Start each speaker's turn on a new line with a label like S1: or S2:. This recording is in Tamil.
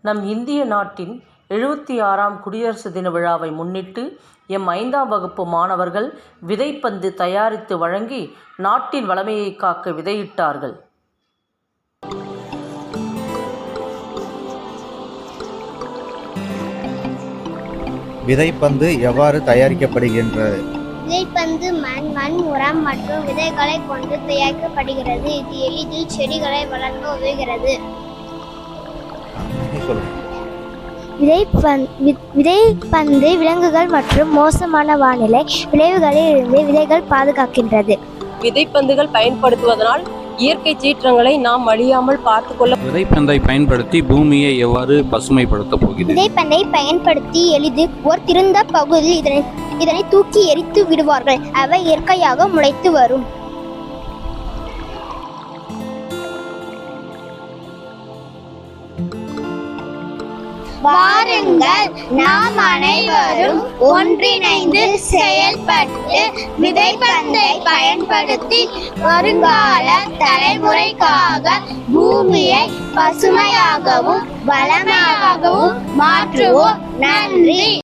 S1: நம் இந்திய நாட்டின் 76ஆம் குடியரசு தின விழாவை முன்னிட்டு எம் 5ஆம் வகுப்பு மாணவர்கள் விதைப்பந்து தயாரித்து வழங்கி நாட்டின் வளமையை காக்க விதையிட்டார்கள்.
S2: விதைப்பந்து எவ்வாறு தயாரிக்கப்படுகின்றது?
S3: விதைப்பந்து மண், உரம் மற்றும் விதைகளை கொண்டு தயாரிக்கப்படுகிறது. இது எளிதில் செடிகளை வளர்க்க உதவுகிறது. விதைப்பந்து விலங்குகள் மற்றும் மோசமான வானிலை விளைவுகளில் இருந்து விதைகள் பாதுகாக்கின்றது.
S4: விதைப்பந்துகள் பயன்படுத்துவதனால் இயற்கை சீற்றங்களை நாம் அழியாமல் பார்த்துக்கொள்ள.
S5: விதைப்பந்தை பயன்படுத்தி பூமியை எவ்வாறு பசுமைப்படுத்த போகிறது?
S3: விதைப்பந்தை பயன்படுத்தி எளிது ஒரு திறந்த பகுதியில் இதனை தூக்கி எரித்து விடுவார்கள். அவை இயற்கையாக முளைத்து வரும். வாருங்கள், நாம் அனைவரும் ஒன்றிணைந்து செயல்பட்டு விதைப்பந்தை பயன்படுத்தி வருங்கால தலைமுறைக்காக பூமியை பசுமையாகவும் வளமையாகவும் மாற்றுவோம். நன்றி.